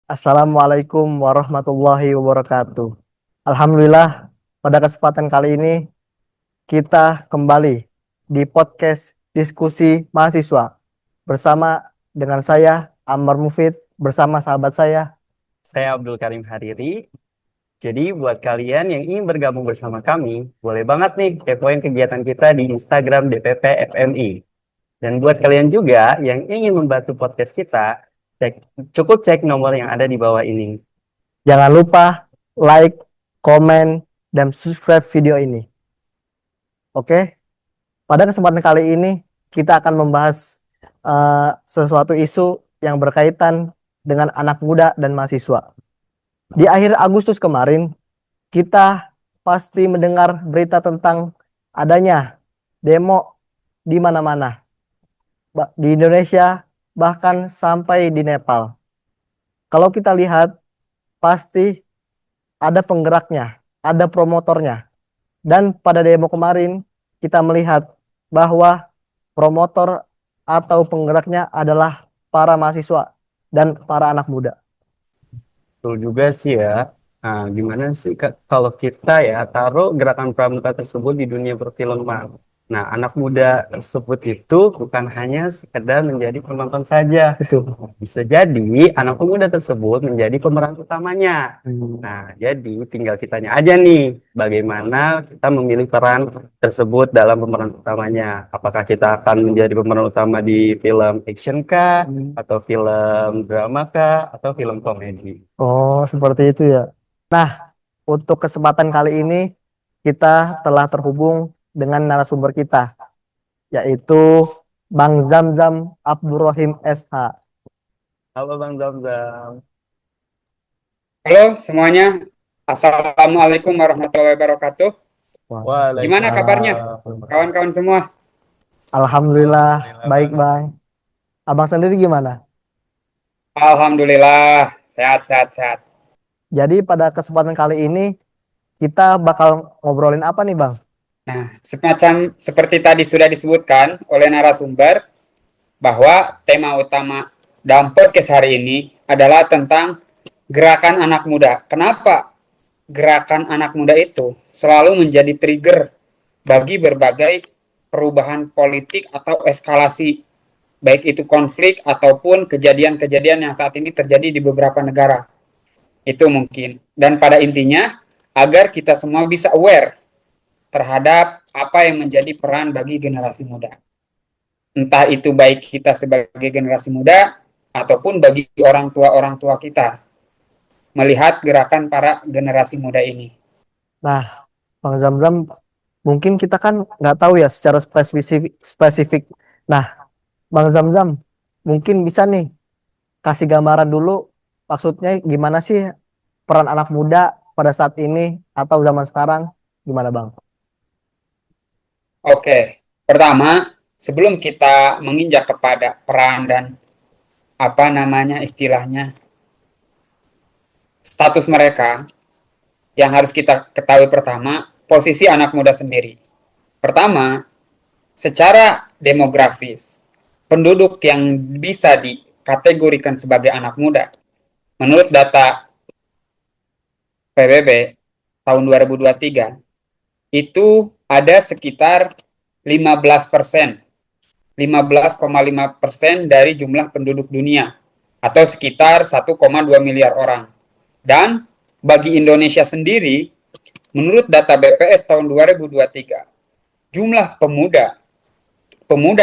Assalamualaikum warahmatullahi wabarakatuh. Alhamdulillah, pada kesempatan kali ini kita kembali di podcast diskusi mahasiswa bersama dengan saya Ammar Mufid bersama sahabat saya. Saya Abdul Karim Hariri. Jadi buat kalian yang ingin bergabung bersama kami, boleh banget nih kepoin kegiatan kita di Instagram DPP FMI. Dan buat kalian juga yang ingin membantu podcast kita, cukup cek nomor yang ada di bawah ini. Jangan lupa like, komen, dan subscribe video ini. Oke, pada kesempatan kali ini kita akan membahas sesuatu isu yang berkaitan dengan anak muda dan mahasiswa. Di akhir Agustus kemarin, kita pasti mendengar berita tentang adanya demo di mana-mana, di Indonesia, bahkan sampai di Nepal. Kalau kita lihat, pasti ada penggeraknya, ada promotornya. Dan pada demo kemarin, kita melihat bahwa promotor atau penggeraknya adalah para mahasiswa dan para anak muda. Betul juga sih ya. Nah, gimana sih kalau kita ya taruh gerakan pramuka tersebut di dunia perfilman. Nah, anak muda tersebut itu bukan hanya sekedar menjadi penonton saja. Itu. Bisa jadi anak pemuda tersebut menjadi pemeran utamanya. Nah, jadi tinggal kitanya aja nih, bagaimana kita memilih peran tersebut dalam pemeran utamanya. Apakah kita akan menjadi pemeran utama di film action kah, atau film drama kah, atau film komedi? Oh, seperti itu ya. Nah, untuk kesempatan kali ini kita telah terhubung dengan narasumber kita, yaitu Bang Zamzam Abdurrahim SH. Halo Bang Zamzam. Halo semuanya, Assalamualaikum warahmatullahi wabarakatuh. Gimana kabarnya, Waalaikumsalam. kawan-kawan semua? Alhamdulillah, baik Bang. Abang sendiri gimana? Alhamdulillah, sehat, sehat, sehat. Jadi pada kesempatan kali ini kita bakal ngobrolin apa nih Bang? Nah, semacam seperti tadi sudah disebutkan oleh narasumber, bahwa tema utama dalam podcast hari ini adalah tentang gerakan anak muda. Kenapa gerakan anak muda itu selalu menjadi trigger bagi berbagai perubahan politik atau eskalasi, baik itu konflik ataupun kejadian-kejadian yang saat ini terjadi di beberapa negara. Itu mungkin. Dan pada intinya, agar kita semua bisa aware terhadap apa yang menjadi peran bagi generasi muda. Entah itu baik kita sebagai generasi muda, ataupun bagi orang tua kita, melihat gerakan para generasi muda ini. Nah, Bang Zamzam, mungkin kita kan nggak tahu ya secara spesifik. Nah, Bang Zamzam, mungkin bisa nih kasih gambaran dulu maksudnya gimana sih peran anak muda pada saat ini atau zaman sekarang, gimana Bang? Oke, pertama, sebelum kita menginjak kepada peran dan apa namanya istilahnya, status mereka, yang harus kita ketahui pertama, posisi anak muda sendiri. Pertama, secara demografis, penduduk yang bisa dikategorikan sebagai anak muda, menurut data PBB tahun 2023, itu ada sekitar 15%, 15,5% dari jumlah penduduk dunia, atau sekitar 1,2 miliar orang. Dan bagi Indonesia sendiri, menurut data BPS tahun 2023, jumlah pemuda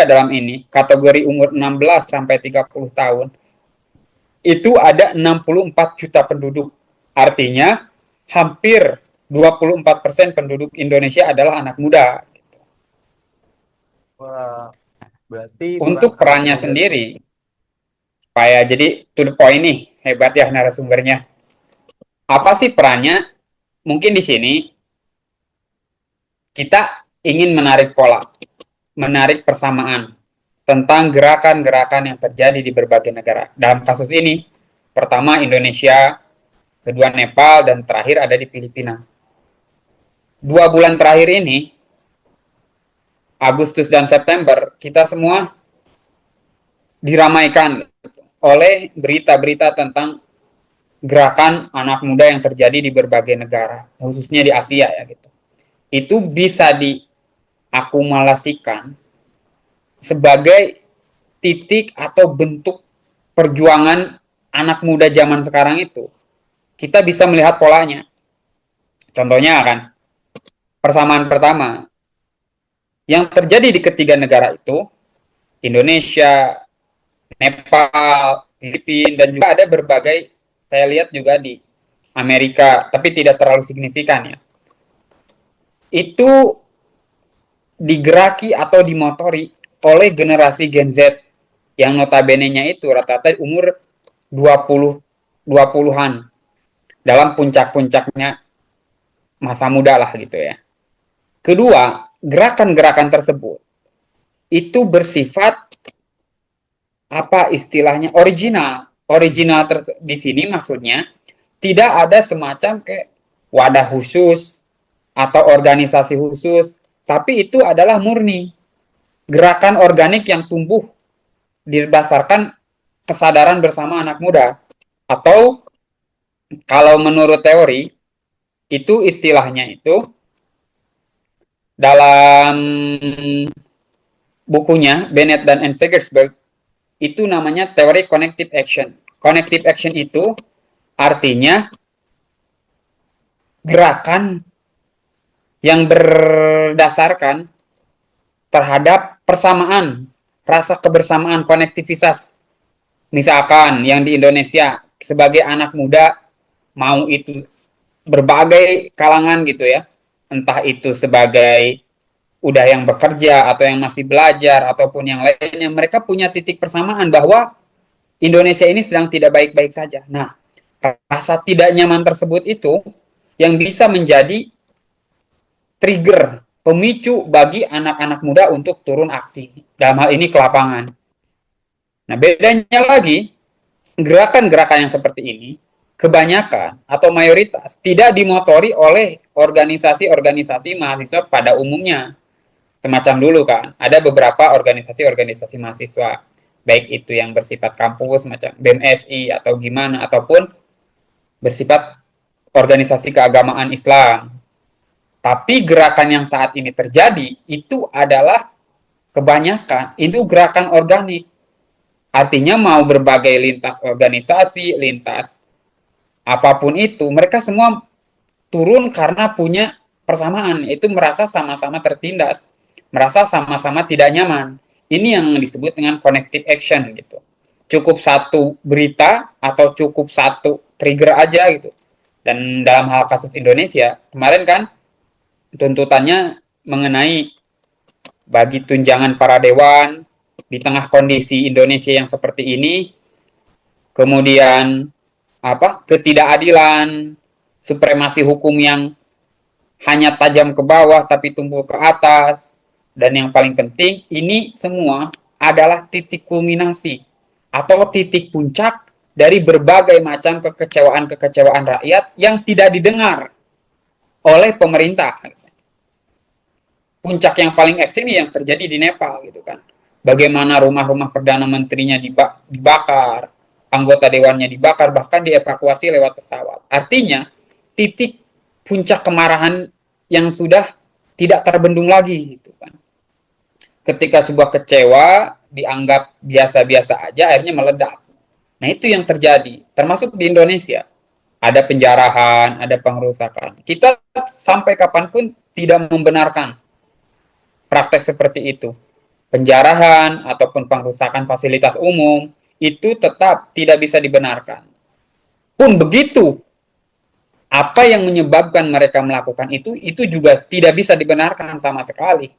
dalam ini, kategori umur 16 sampai 30 tahun, itu ada 64 juta penduduk. Artinya, hampir 24% penduduk Indonesia adalah anak muda. Wah, berarti Untuk peran anak perannya muda itu. sendiri, supaya jadi to the point nih, hebat ya narasumbernya. Apa sih perannya? Mungkin di sini kita ingin menarik pola, menarik persamaan tentang gerakan-gerakan yang terjadi di berbagai negara. Dalam kasus ini, pertama Indonesia, kedua Nepal, dan terakhir ada di Filipina. 2 bulan terakhir ini, Agustus dan September, kita semua diramaikan oleh berita-berita tentang gerakan anak muda yang terjadi di berbagai negara, khususnya di Asia ya gitu. Itu bisa diakumulasikan sebagai titik atau bentuk perjuangan anak muda zaman sekarang itu. Kita bisa melihat polanya. Contohnya kan, persamaan pertama yang terjadi di ketiga negara itu, Indonesia, Nepal, Filipina, dan juga ada berbagai, saya lihat juga di Amerika, tapi tidak terlalu signifikan ya. Itu digeraki atau dimotori oleh generasi Gen Z yang notabene-nya itu rata-rata umur 20-an dalam puncak-puncaknya masa muda lah gitu ya. Kedua, gerakan-gerakan tersebut itu bersifat apa istilahnya original. Original di sini maksudnya tidak ada semacam kayak wadah khusus atau organisasi khusus, tapi itu adalah murni gerakan organik yang tumbuh didasarkan kesadaran bersama anak muda. Atau kalau menurut teori itu istilahnya itu dalam bukunya Bennett dan Segersberg itu namanya teori connective action. Connective action itu artinya gerakan yang berdasarkan terhadap persamaan, rasa kebersamaan, konektivitas. Misalkan yang di Indonesia sebagai anak muda mau itu berbagai kalangan gitu ya, entah itu sebagai udah yang bekerja atau yang masih belajar ataupun yang lainnya, mereka punya titik persamaan bahwa Indonesia ini sedang tidak baik-baik saja. Nah, rasa tidak nyaman tersebut itu yang bisa menjadi trigger, pemicu bagi anak-anak muda untuk turun aksi. Dalam hal ini ke lapangan. Nah, bedanya lagi, gerakan-gerakan yang seperti ini, kebanyakan atau mayoritas tidak dimotori oleh organisasi-organisasi mahasiswa pada umumnya. Semacam dulu kan, ada beberapa organisasi-organisasi mahasiswa, baik itu yang bersifat kampus, macam BMSI atau gimana, ataupun bersifat organisasi keagamaan Islam. Tapi gerakan yang saat ini terjadi itu adalah kebanyakan itu gerakan organik. Artinya mau berbagai lintas organisasi, lintas apapun itu, mereka semua turun karena punya persamaan, yaitu merasa sama-sama tertindas, merasa sama-sama tidak nyaman. Ini yang disebut dengan connective action gitu. Cukup satu berita atau cukup satu trigger aja gitu. Dan dalam hal kasus Indonesia, kemarin kan tuntutannya mengenai bagi tunjangan para dewan di tengah kondisi Indonesia yang seperti ini, kemudian ketidakadilan, supremasi hukum yang hanya tajam ke bawah tapi tumbuh ke atas, dan yang paling penting ini semua adalah titik kulminasi atau titik puncak dari berbagai macam kekecewaan rakyat yang tidak didengar oleh pemerintah. Puncak yang paling ekstrim yang terjadi di Nepal gitu kan. Bagaimana rumah-rumah perdana menterinya dibakar, anggota dewannya dibakar, bahkan dievakuasi lewat pesawat. Artinya titik puncak kemarahan yang sudah tidak terbendung lagi gitu kan. Ketika sebuah kecewa dianggap biasa-biasa aja, akhirnya meledak. Nah, itu yang terjadi, termasuk di Indonesia. Ada penjarahan, ada pengerusakan. Kita sampai kapanpun tidak membenarkan praktek seperti itu. Penjarahan ataupun pengerusakan fasilitas umum itu tetap tidak bisa dibenarkan. Pun begitu, apa yang menyebabkan mereka melakukan itu juga tidak bisa dibenarkan sama sekali.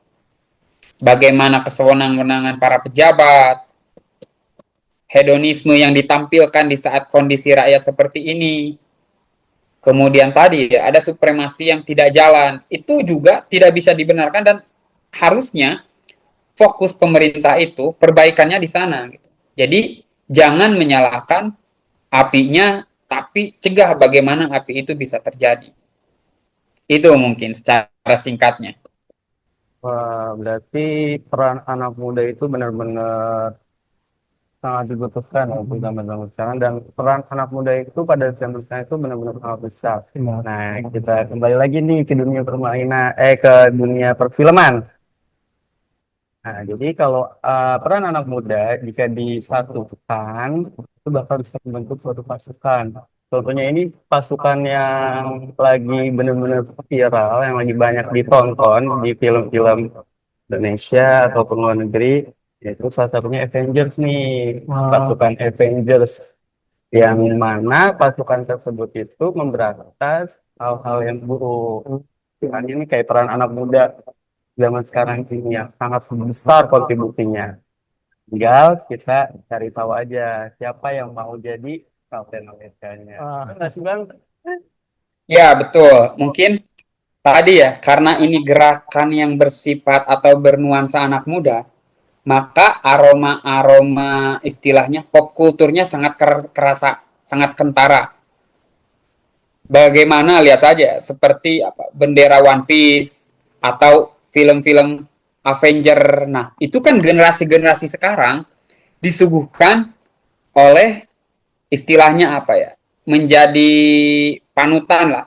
Bagaimana kesewenang-wenangan para pejabat, hedonisme yang ditampilkan di saat kondisi rakyat seperti ini. Kemudian tadi ada supremasi yang tidak jalan, itu juga tidak bisa dibenarkan dan harusnya fokus pemerintah itu perbaikannya di sana. Gitu. Jadi jangan menyalahkan apinya, tapi cegah bagaimana api itu bisa terjadi. Itu mungkin secara singkatnya. Wah, berarti peran anak muda itu benar-benar sangat dibutuhkan untuk zaman sekarang, dan peran anak muda itu pada zaman sekarang itu benar-benar sangat besar. Nah, kita kembali lagi nih ke dunia permainan, ke dunia perfilman. Nah, jadi kalau peran anak muda jika disatukan itu bakal bisa membentuk suatu pasukan. Contohnya ini pasukan yang lagi benar-benar viral, yang lagi banyak ditonton di film-film Indonesia ataupun luar negeri, yaitu salah satunya Avengers nih, pasukan Avengers, yang mana pasukan tersebut itu memberantas hal-hal yang buruk. Kan ini kayak peran anak muda zaman sekarang ini yang sangat besar kontribusinya. Tinggal kita cari tahu aja siapa yang mau jadi Kapten Amerikanya. Nggak sih Bang? Ya, betul. Mungkin tadi ya, karena ini gerakan yang bersifat atau bernuansa anak muda, maka aroma-aroma istilahnya pop kulturnya sangat kerasa, sangat kentara. Bagaimana lihat saja seperti apa bendera One Piece atau film-film Avenger. Nah, itu kan generasi-generasi sekarang disuguhkan oleh istilahnya apa ya? Menjadi panutan lah.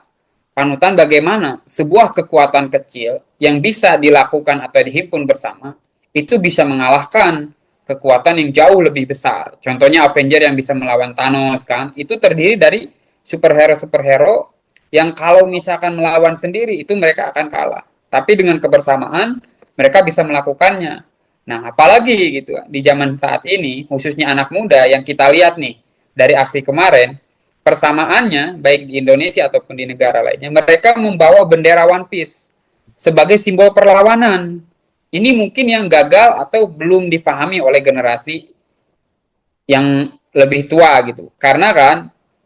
Panutan bagaimana sebuah kekuatan kecil yang bisa dilakukan atau dihimpun bersama itu bisa mengalahkan kekuatan yang jauh lebih besar. Contohnya Avenger yang bisa melawan Thanos kan, itu terdiri dari superhero-superhero yang kalau misalkan melawan sendiri itu mereka akan kalah. Tapi dengan kebersamaan mereka bisa melakukannya. Nah, apalagi gitu di zaman saat ini, khususnya anak muda yang kita lihat nih dari aksi kemarin, persamaannya baik di Indonesia ataupun di negara lainnya, mereka membawa bendera One Piece sebagai simbol perlawanan. Ini mungkin yang gagal atau belum difahami oleh generasi yang lebih tua gitu. Karena kan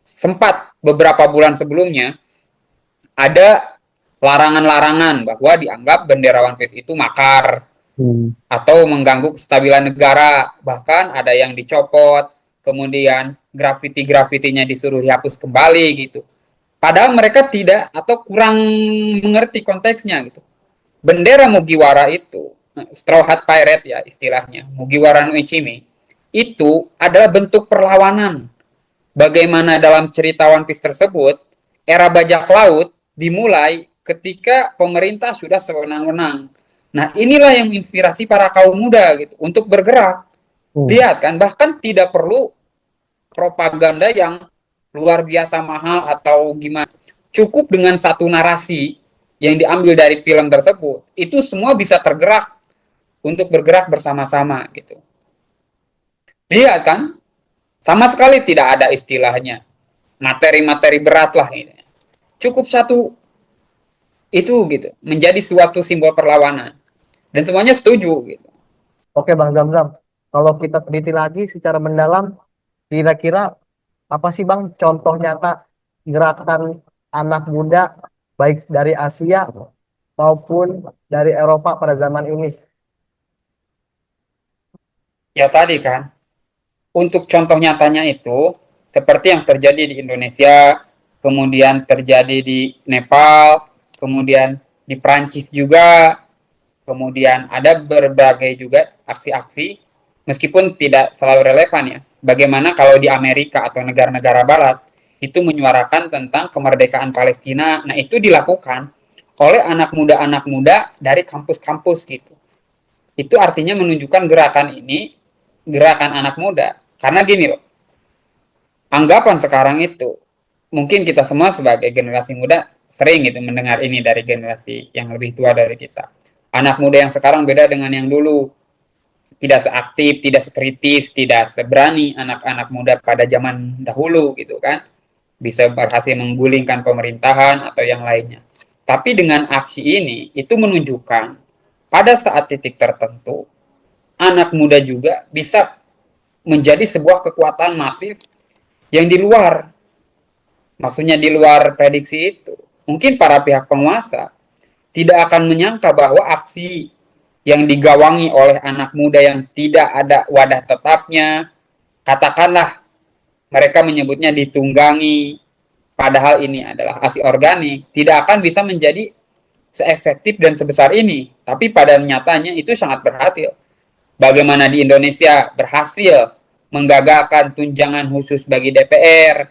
sempat beberapa bulan sebelumnya ada larangan-larangan bahwa dianggap bendera One Piece itu makar atau mengganggu kestabilan negara, bahkan ada yang dicopot, kemudian grafiti-grafitinya disuruh dihapus kembali gitu. Padahal mereka tidak atau kurang mengerti konteksnya gitu. Bendera Mugiwara itu, Straw Hat Pirate ya istilahnya, Mugiwara no Ichimi, itu adalah bentuk perlawanan. Bagaimana dalam cerita One Piece tersebut, era bajak laut dimulai ketika pemerintah sudah sewenang-wenang. Nah, inilah yang menginspirasi para kaum muda gitu untuk bergerak. Lihat kan, bahkan tidak perlu propaganda yang luar biasa mahal atau gimana. Cukup dengan satu narasi yang diambil dari film tersebut, itu semua bisa tergerak untuk bergerak bersama-sama gitu. Lihat kan, sama sekali tidak ada istilahnya materi-materi berat lah ini. Cukup satu itu gitu, menjadi suatu simbol perlawanan. Dan semuanya setuju gitu. Oke Bang Zamzam, kalau kita teliti lagi secara mendalam, kira-kira apa sih Bang contoh nyata gerakan anak muda baik dari Asia maupun dari Eropa pada zaman ini? Ya tadi kan, untuk contoh nyatanya itu seperti yang terjadi di Indonesia, kemudian terjadi di Nepal, kemudian di Prancis juga, kemudian ada berbagai juga aksi-aksi, meskipun tidak selalu relevan ya. Bagaimana kalau di Amerika atau negara-negara Barat itu menyuarakan tentang kemerdekaan Palestina, nah itu dilakukan oleh anak muda dari kampus-kampus gitu. Itu artinya menunjukkan gerakan ini, gerakan anak muda. Karena gini loh, anggapan sekarang itu, mungkin kita semua sebagai generasi muda sering gitu mendengar ini dari generasi yang lebih tua dari kita. Anak muda yang sekarang beda dengan yang dulu. Tidak seaktif, tidak sekritis, tidak seberani anak-anak muda pada zaman dahulu gitu kan. Bisa berhasil menggulingkan pemerintahan atau yang lainnya. Tapi dengan aksi ini, itu menunjukkan pada saat titik tertentu, anak muda juga bisa menjadi sebuah kekuatan masif yang di luar, maksudnya di luar prediksi itu. Mungkin para pihak penguasa tidak akan menyangka bahwa aksi yang digawangi oleh anak muda yang tidak ada wadah tetapnya, katakanlah mereka menyebutnya ditunggangi, padahal ini adalah aksi organik, tidak akan bisa menjadi seefektif dan sebesar ini. Tapi pada nyatanya itu sangat berhasil. Bagaimana di Indonesia berhasil menggagalkan tunjangan khusus bagi DPR.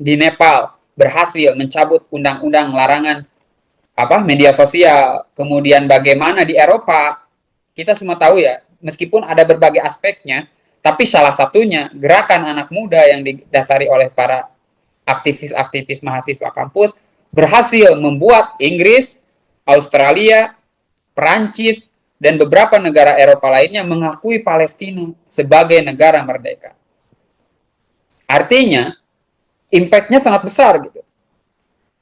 Di Nepal berhasil mencabut undang-undang larangan media sosial. Kemudian bagaimana di Eropa, kita semua tahu ya, meskipun ada berbagai aspeknya, tapi salah satunya gerakan anak muda yang didasari oleh para aktivis-aktivis mahasiswa kampus berhasil membuat Inggris, Australia, Perancis, dan beberapa negara Eropa lainnya mengakui Palestina sebagai negara merdeka. Artinya, impact-nya sangat besar gitu.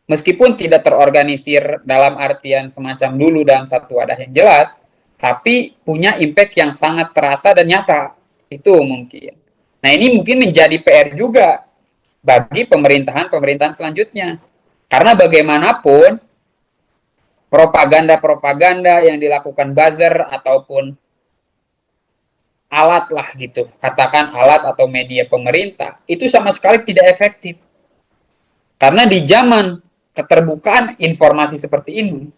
Meskipun tidak terorganisir dalam artian semacam dulu dalam satu wadah yang jelas, tapi punya impact yang sangat terasa dan nyata. Itu mungkin. Nah, ini mungkin menjadi PR juga bagi pemerintahan-pemerintahan selanjutnya. Karena bagaimanapun, propaganda-propaganda yang dilakukan buzzer ataupun alat lah gitu, katakan alat atau media pemerintah, itu sama sekali tidak efektif. Karena di zaman keterbukaan informasi seperti ini,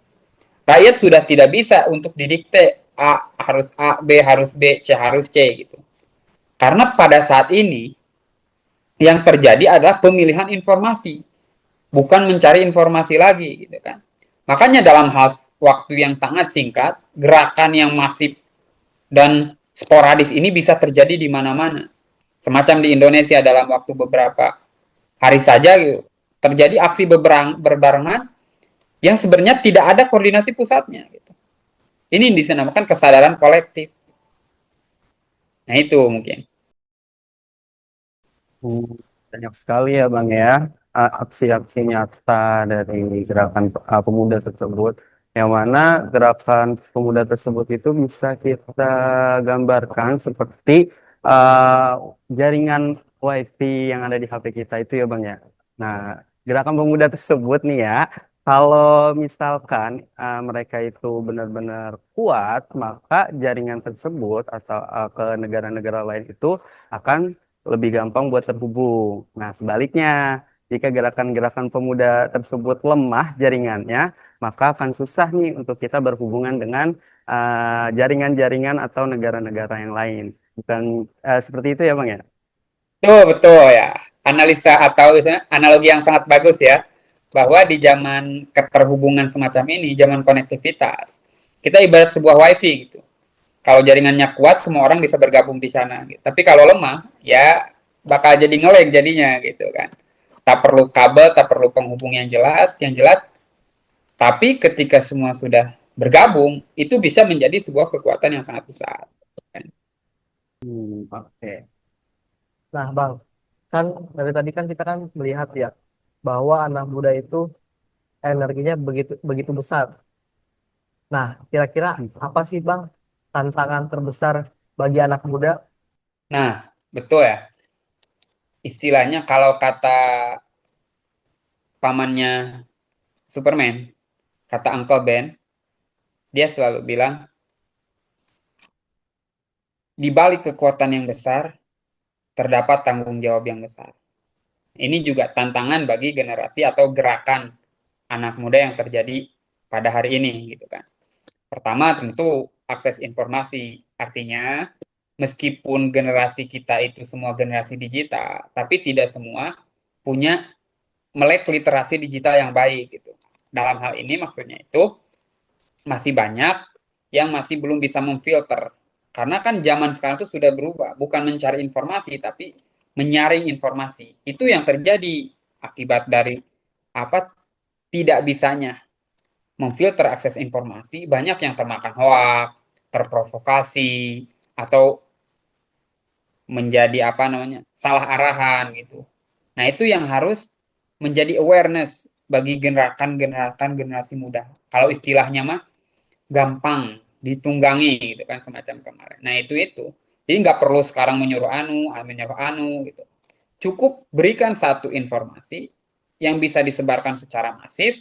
rakyat sudah tidak bisa untuk didikte A harus A, B harus B, C harus C gitu. Karena pada saat ini yang terjadi adalah pemilihan informasi, bukan mencari informasi lagi gitu kan. Makanya dalam hal waktu yang sangat singkat, gerakan yang masif dan sporadis ini bisa terjadi di mana-mana. Semacam di Indonesia dalam waktu beberapa hari saja gitu, terjadi aksi berbarengan yang sebenarnya tidak ada koordinasi pusatnya gitu. Ini dinamakan kesadaran kolektif. Nah, itu mungkin. Banyak sekali ya Bang ya, aksi-aksi nyata dari gerakan pemuda tersebut, yang mana gerakan pemuda tersebut itu bisa kita gambarkan seperti uh, jaringan WiFi yang ada di HP kita itu ya Bang ya. Nah, gerakan pemuda tersebut nih ya, kalau misalkan mereka itu benar-benar kuat, maka jaringan tersebut atau ke negara-negara lain itu akan lebih gampang buat terhubung. Nah, sebaliknya, jika gerakan-gerakan pemuda tersebut lemah jaringannya, maka akan susah nih untuk kita berhubungan dengan jaringan-jaringan atau negara-negara yang lain. Bukan seperti itu ya, Bang ya? Betul ya. Analisa atau analogi yang sangat bagus ya. Bahwa di zaman keterhubungan semacam ini, zaman konektivitas, kita ibarat sebuah wifi gitu. Kalau jaringannya kuat, semua orang bisa bergabung di sana. Gitu. Tapi kalau lemah, ya bakal jadi ngelag jadinya gitu kan. Tak perlu kabel, tak perlu penghubung yang jelas. Yang jelas, tapi ketika semua sudah bergabung, itu bisa menjadi sebuah kekuatan yang sangat besar. Oke. Nah, Bang, kan dari tadi kan kita kan melihat ya bahwa anak muda itu energinya begitu begitu besar. Nah, kira-kira apa sih, Bang, tantangan terbesar bagi anak muda? Nah, betul ya. Istilahnya kalau kata pamannya Superman, kata Uncle Ben, dia selalu bilang, di balik kekuatan yang besar, terdapat tanggung jawab yang besar. Ini juga tantangan bagi generasi atau gerakan anak muda yang terjadi pada hari ini, gitu kan. Pertama, tentu akses informasi. Artinya, meskipun generasi kita itu semua generasi digital, tapi tidak semua punya melek literasi digital yang baik, gitu. Dalam hal ini maksudnya itu masih banyak yang masih belum bisa memfilter. Karena kan zaman sekarang itu sudah berubah, bukan mencari informasi, tapi menyaring informasi. Itu yang terjadi akibat dari tidak bisanya memfilter akses informasi, banyak yang termakan hoak, terprovokasi, atau menjadi salah arahan gitu. Nah, itu yang harus menjadi awareness bagi gerakan-gerakan generasi muda. Kalau istilahnya mah gampang ditunggangi gitu kan, semacam kemarin. Nah, itu. Jadi nggak perlu sekarang menyuruh anu gitu. Cukup berikan satu informasi yang bisa disebarkan secara masif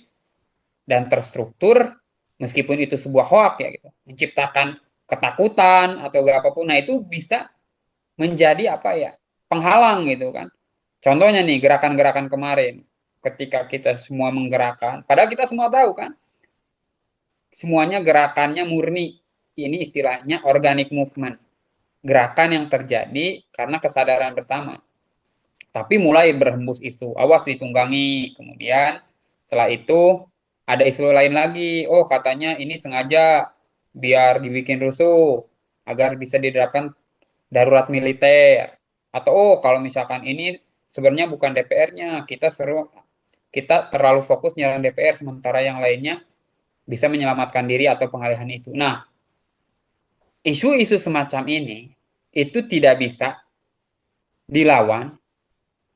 dan terstruktur, meskipun itu sebuah hoak ya gitu, menciptakan ketakutan atau apapun. Nah, itu bisa menjadi penghalang gitu kan. Contohnya nih gerakan-gerakan kemarin, ketika kita semua menggerakkan, padahal kita semua tahu kan, semuanya gerakannya murni. Ini istilahnya organic movement. gerakan yang terjadi karena kesadaran bersama. Tapi mulai berhembus isu, awas ditunggangi. Kemudian setelah itu ada isu lain lagi. Oh, katanya ini sengaja biar dibikin rusuh agar bisa diterapkan darurat militer. Atau oh, kalau misalkan ini sebenarnya bukan DPR-nya, kita terlalu fokus nyerang DPR sementara yang lainnya bisa menyelamatkan diri atau pengalihan isu. Nah, isu-isu semacam ini itu tidak bisa dilawan,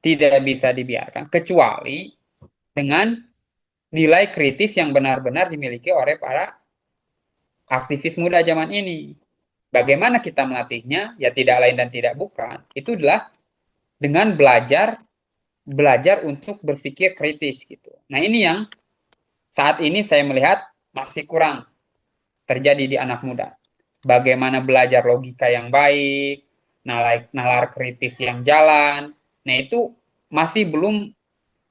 tidak bisa dibiarkan kecuali dengan nilai kritis yang benar-benar dimiliki oleh para aktivis muda zaman ini. Bagaimana kita melatihnya? Ya tidak lain dan tidak bukan. Itu adalah dengan belajar untuk berpikir kritis gitu. Nah, ini yang saat ini saya melihat masih kurang terjadi di anak muda. Bagaimana belajar logika yang baik, nalar kritis yang jalan. Nah, itu masih belum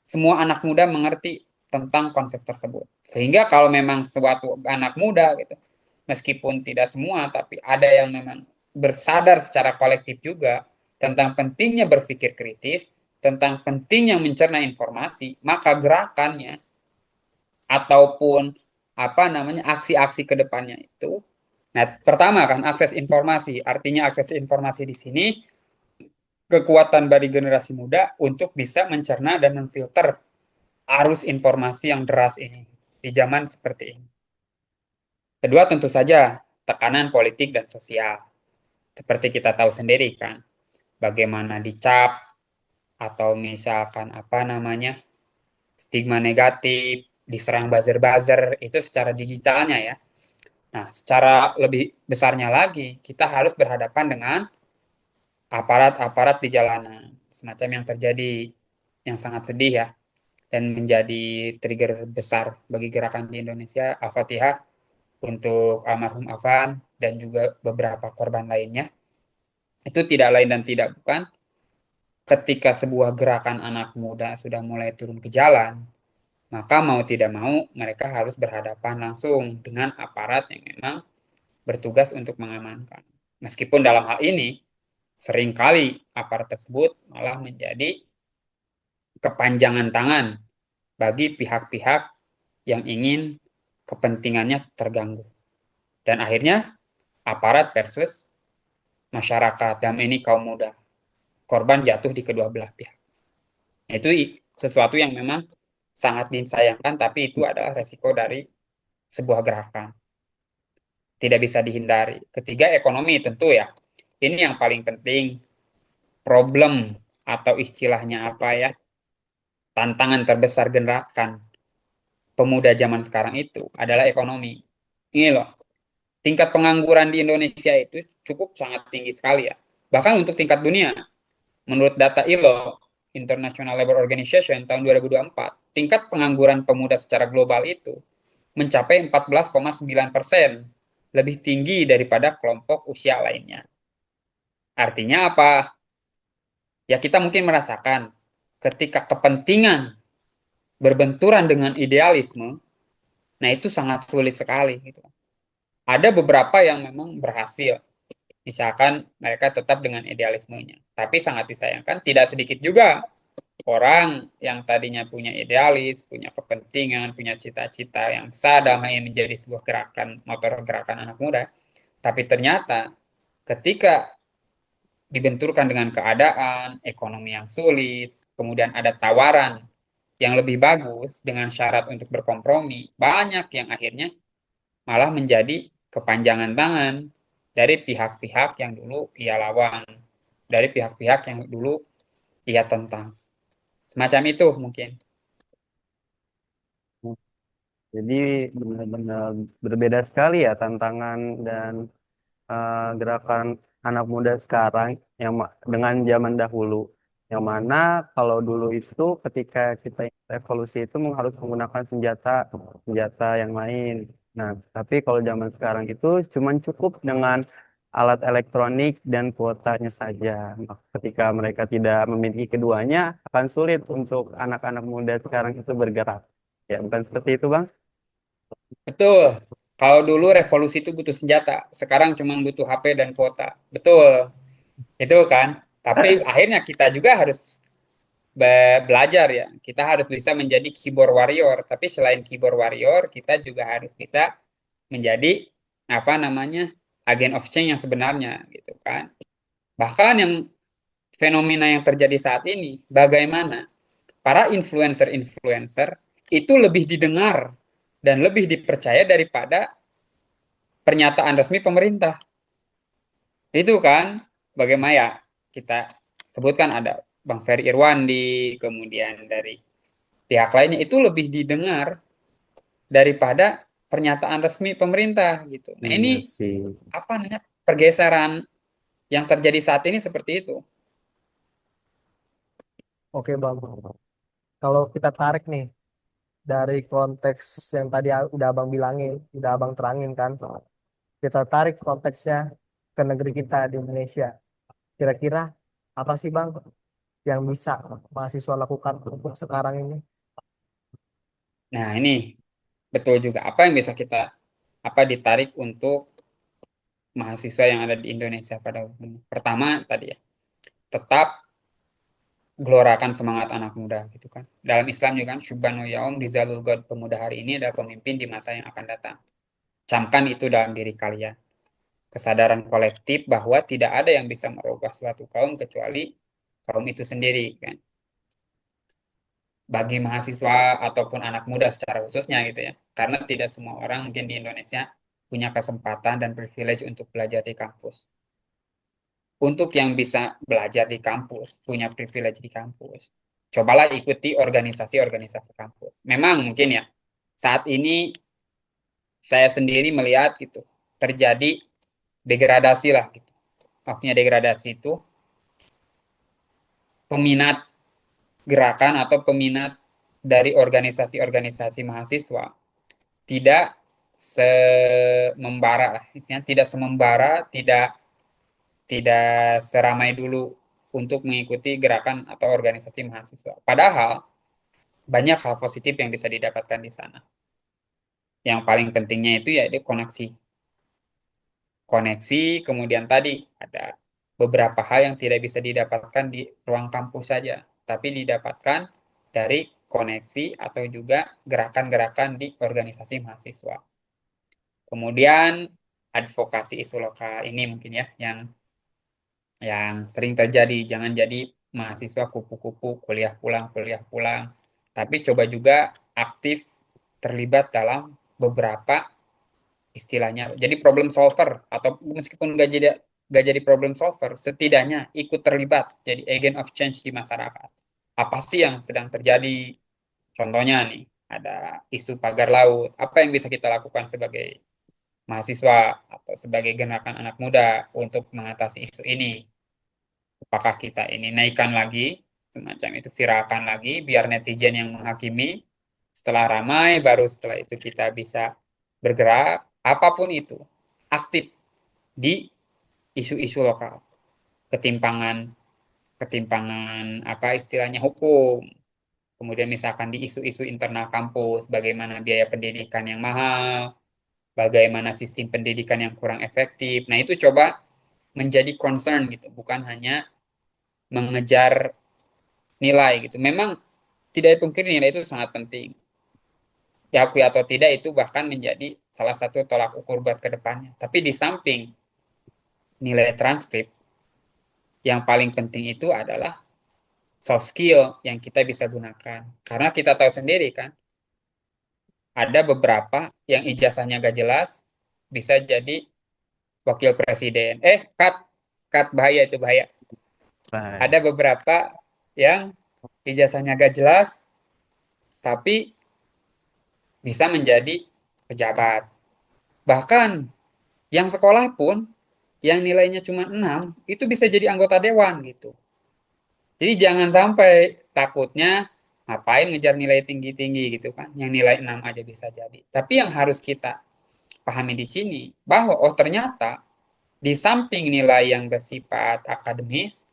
semua anak muda mengerti tentang konsep tersebut. Sehingga kalau memang suatu anak muda gitu, meskipun tidak semua, tapi ada yang memang bersadar secara kolektif juga tentang pentingnya berpikir kritis, tentang pentingnya mencerna informasi, maka gerakannya ataupun apa namanya aksi-aksi ke depannya itu. Nah, pertama kan akses informasi, artinya akses informasi di sini kekuatan dari generasi muda untuk bisa mencerna dan memfilter arus informasi yang deras ini di zaman seperti ini. Kedua, tentu saja tekanan politik dan sosial. Seperti kita tahu sendiri kan, bagaimana dicap atau misalkan apa namanya stigma negatif, diserang buzzer-buzzer itu secara digitalnya ya. Nah, secara lebih besarnya lagi, kita harus berhadapan dengan aparat-aparat di jalanan, semacam yang terjadi yang sangat sedih ya, dan menjadi trigger besar bagi gerakan di Indonesia. Al-Fatihah untuk almarhum Afan dan juga beberapa korban lainnya. Itu tidak lain dan tidak bukan ketika sebuah gerakan anak muda sudah mulai turun ke jalan, maka mau tidak mau mereka harus berhadapan langsung dengan aparat yang memang bertugas untuk mengamankan. Meskipun dalam hal ini seringkali aparat tersebut malah menjadi kepanjangan tangan bagi pihak-pihak yang ingin kepentingannya terganggu. Dan akhirnya aparat versus masyarakat, dan ini kaum muda. Korban jatuh di kedua belah pihak. Itu sesuatu yang memang sangat disayangkan, tapi itu adalah resiko dari sebuah gerakan. Tidak bisa dihindari. Ketiga, ekonomi tentu ya. Ini yang paling penting. Problem atau istilahnya apa ya, tantangan terbesar gerakan pemuda zaman sekarang itu adalah ekonomi. Ini loh, tingkat pengangguran di Indonesia itu cukup sangat tinggi sekali ya. Bahkan untuk tingkat dunia, menurut data ILO, International Labour Organization tahun 2024, tingkat pengangguran pemuda secara global itu mencapai 14,9%, lebih tinggi daripada kelompok usia lainnya. Artinya apa? Ya kita mungkin merasakan ketika kepentingan berbenturan dengan idealisme, nah itu sangat sulit sekali gitu. Ada beberapa yang memang berhasil, misalkan mereka tetap dengan idealismenya. Tapi sangat disayangkan tidak sedikit juga orang yang tadinya punya idealis, punya kepentingan, punya cita-cita yang besar dalam hal ini menjadi sebuah gerakan, motor gerakan anak muda. Tapi ternyata ketika dibenturkan dengan keadaan, ekonomi yang sulit, kemudian ada tawaran yang lebih bagus dengan syarat untuk berkompromi, banyak yang akhirnya malah menjadi kepanjangan tangan dari pihak-pihak yang dulu ia lawan, dari pihak-pihak yang dulu ia tentang. Semacam itu mungkin. Jadi benar-benar berbeda sekali ya tantangan dan gerakan anak muda sekarang dengan zaman dahulu. Yang mana kalau dulu itu ketika kita revolusi itu harus menggunakan senjata senjata yang lain. Nah, tapi kalau zaman sekarang itu cuman cukup dengan alat elektronik dan kuotanya saja. Nah, ketika mereka tidak memiliki keduanya, akan sulit untuk anak-anak muda sekarang itu bergerak. Ya, bukan seperti itu, Bang? Betul. Kalau dulu revolusi itu butuh senjata, sekarang cuma butuh HP dan kuota. Betul, itu kan. Tapi akhirnya kita juga harus belajar ya. Kita harus bisa menjadi keyboard warrior. Tapi selain keyboard warrior, kita juga harus bisa menjadi apa namanya agen of change yang sebenarnya gitu kan. Bahkan yang fenomena yang terjadi saat ini, bagaimana para influencer-influencer itu lebih didengar dan lebih dipercaya daripada pernyataan resmi pemerintah. Itu kan bagaimana ya kita sebutkan ada Bang Ferry Irwandi, kemudian dari pihak lainnya itu lebih didengar daripada pernyataan resmi pemerintah gitu. Nah, Iya ini sih. apa namanya pergeseran yang terjadi saat ini seperti itu. Oke Bang, kalau kita tarik nih dari konteks yang tadi udah Abang bilangin, udah Abang terangin kan, kita tarik konteksnya ke negeri kita di Indonesia. Kira-kira apa sih Bang yang bisa mahasiswa lakukan untuk sekarang ini? Nah, ini betul juga apa yang bisa kita apa ditarik untuk mahasiswa yang ada di Indonesia pada umumnya. Pertama tadi ya, tetap gelorakan semangat anak muda gitu kan. Dalam Islam juga kan syubhanu yaum rizalul god, pemuda hari ini adalah pemimpin di masa yang akan datang. Camkan itu dalam diri kalian. Kesadaran kolektif bahwa tidak ada yang bisa merubah suatu kaum kecuali kaum itu sendiri kan. Bagi mahasiswa ataupun anak muda secara khususnya gitu ya. Karena tidak semua orang mungkin di Indonesia punya kesempatan dan privilege untuk belajar di kampus. Untuk yang bisa belajar di kampus, punya privilege di kampus, cobalah ikuti organisasi-organisasi kampus. Memang mungkin ya, saat ini saya sendiri melihat gitu, terjadi degradasi lah gitu. Maksudnya degradasi itu peminat gerakan atau peminat dari organisasi-organisasi mahasiswa tidak semembara, tidak semembara, tidak seramai dulu untuk mengikuti gerakan atau organisasi mahasiswa. Padahal banyak hal positif yang bisa didapatkan di sana. Yang paling pentingnya itu ya koneksi. Koneksi, kemudian tadi ada beberapa hal yang tidak bisa didapatkan di ruang kampus saja, tapi didapatkan dari koneksi atau juga gerakan-gerakan di organisasi mahasiswa. Kemudian advokasi isu lokal ini mungkin ya yang sering terjadi. Jangan jadi mahasiswa kupu-kupu kuliah pulang, tapi coba juga aktif terlibat dalam beberapa istilahnya jadi problem solver, atau meskipun gak jadi problem solver, setidaknya ikut terlibat jadi agent of change di masyarakat. Apa sih yang sedang terjadi? Contohnya nih, ada isu pagar laut. Apa yang bisa kita lakukan sebagai mahasiswa atau sebagai gerakan anak muda untuk mengatasi isu ini? Apakah kita ini naikkan lagi, semacam itu viralkan lagi, biar netizen yang menghakimi, setelah ramai, baru setelah itu kita bisa bergerak, apapun itu, aktif di isu-isu lokal, ketimpangan, ketimpangan apa istilahnya hukum, kemudian misalkan di isu-isu internal kampus, bagaimana biaya pendidikan yang mahal, bagaimana sistem pendidikan yang kurang efektif. Nah, itu coba menjadi concern gitu, bukan hanya mengejar nilai gitu. Memang tidak dipungkiri nilai itu sangat penting. Diakui atau tidak itu bahkan menjadi salah satu tolak ukur buat ke depannya. Tapi di samping nilai transkrip, yang paling penting itu adalah soft skill yang kita bisa gunakan. Karena kita tahu sendiri kan, ada beberapa yang ijazahnya gak jelas, bisa jadi wakil presiden. Cut, bahaya itu bahaya. Baik. Ada beberapa yang ijazahnya gak jelas, tapi bisa menjadi pejabat. Bahkan yang sekolah pun yang nilainya cuma 6 itu bisa jadi anggota dewan gitu. Jadi jangan sampai takutnya ngapain ngejar nilai tinggi-tinggi gitu kan. Yang nilai 6 aja bisa jadi. Tapi yang harus kita pahami di sini bahwa oh ternyata di samping nilai yang bersifat akademis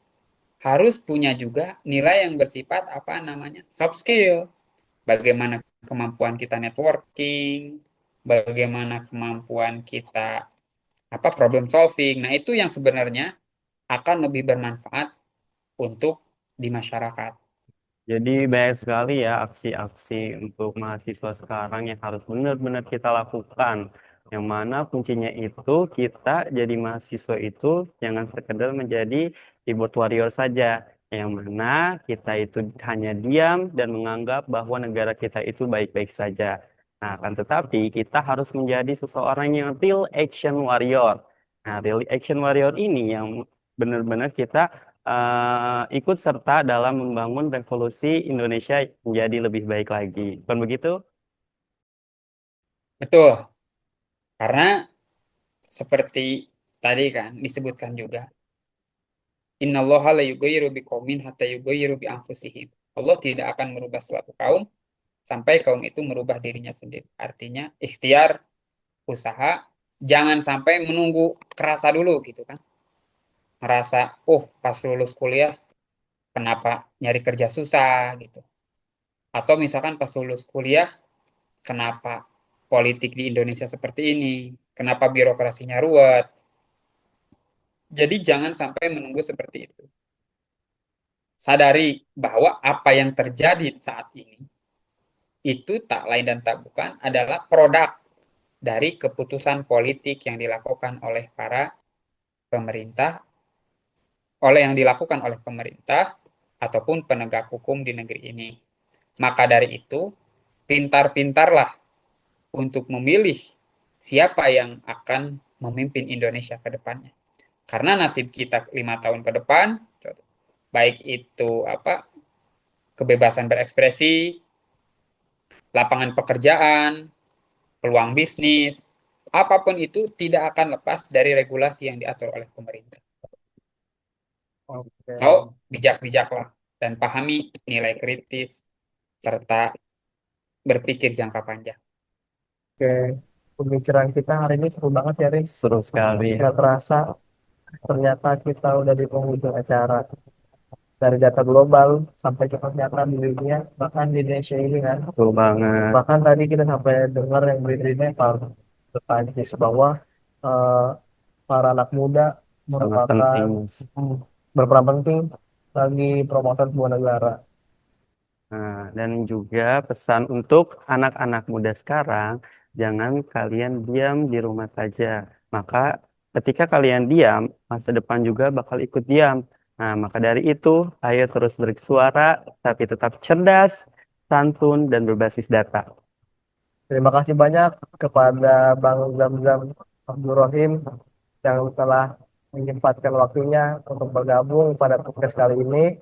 harus punya juga nilai yang bersifat apa namanya soft skill. Bagaimana kemampuan kita networking, bagaimana kemampuan kita problem solving. Nah, itu yang sebenarnya akan lebih bermanfaat untuk di masyarakat. Jadi banyak sekali ya aksi-aksi untuk mahasiswa sekarang yang harus benar-benar kita lakukan. Yang mana kuncinya itu kita jadi mahasiswa itu jangan sekedar menjadi keyboard warrior saja. Yang mana kita itu hanya diam dan menganggap bahwa negara kita itu baik-baik saja. Nah, akan tetapi kita harus menjadi seseorang yang real action warrior. Nah, real action warrior ini yang benar-benar kita ikut serta dalam membangun revolusi Indonesia menjadi lebih baik lagi. Bukan begitu? Betul, karena seperti tadi kan disebutkan juga, innallaha la yughayyiru biqaumin hatta yughayyiru bi anfusihim. Allah tidak akan merubah suatu kaum sampai kaum itu merubah dirinya sendiri. Artinya ikhtiar, usaha, jangan sampai menunggu kerasa dulu gitu kan. Merasa, oh pas lulus kuliah kenapa nyari kerja susah gitu. Atau misalkan pas lulus kuliah kenapa politik di Indonesia seperti ini, kenapa birokrasinya ruwet. Jadi jangan sampai menunggu seperti itu. Sadari bahwa apa yang terjadi saat ini itu tak lain dan tak bukan adalah produk dari keputusan politik yang dilakukan oleh para pemerintah, ataupun penegak hukum di negeri ini. Maka dari itu, pintar-pintarlah untuk memilih siapa yang akan memimpin Indonesia ke depannya. Karena nasib kita 5 tahun ke depan, baik itu kebebasan berekspresi, lapangan pekerjaan, peluang bisnis, apapun itu tidak akan lepas dari regulasi yang diatur oleh pemerintah. Oke. So, bijak-bijaklah dan pahami nilai kritis serta berpikir jangka panjang. Oke. Pembicaraan kita hari ini seru banget ya, Riz. Seru sekali. Nggak terasa, ternyata kita udah di penghujung acara. Dari data global sampai ke pernyataan di dunia, bahkan di Indonesia ini kan. Betul banget. Bahkan tadi kita sampai dengar yang beritanya Pak Prancis bahwa eh, para anak muda Sangat merupakan penting. berperan penting bagi promosi sebuah negara. Nah, dan juga pesan untuk anak-anak muda sekarang, jangan kalian diam di rumah saja. Maka ketika kalian diam, masa depan juga bakal ikut diam. Nah, maka dari itu, ayo terus bersuara, tapi tetap cerdas, santun, dan berbasis data. Terima kasih banyak kepada Bang Zamzam Abdul Rohim yang telah menyempatkan waktunya untuk bergabung pada podcast kali ini.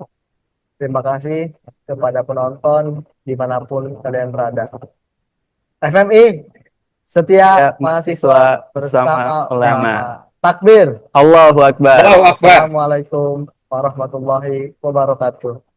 Terima kasih kepada penonton dimanapun kalian berada. FMI, Ya, setiap mahasiswa mahasiswa bersama bersama ulama. ulama. Takbir. Allahu Akbar. Allahu Akbar. Assalamualaikum warahmatullahi wabarakatuh.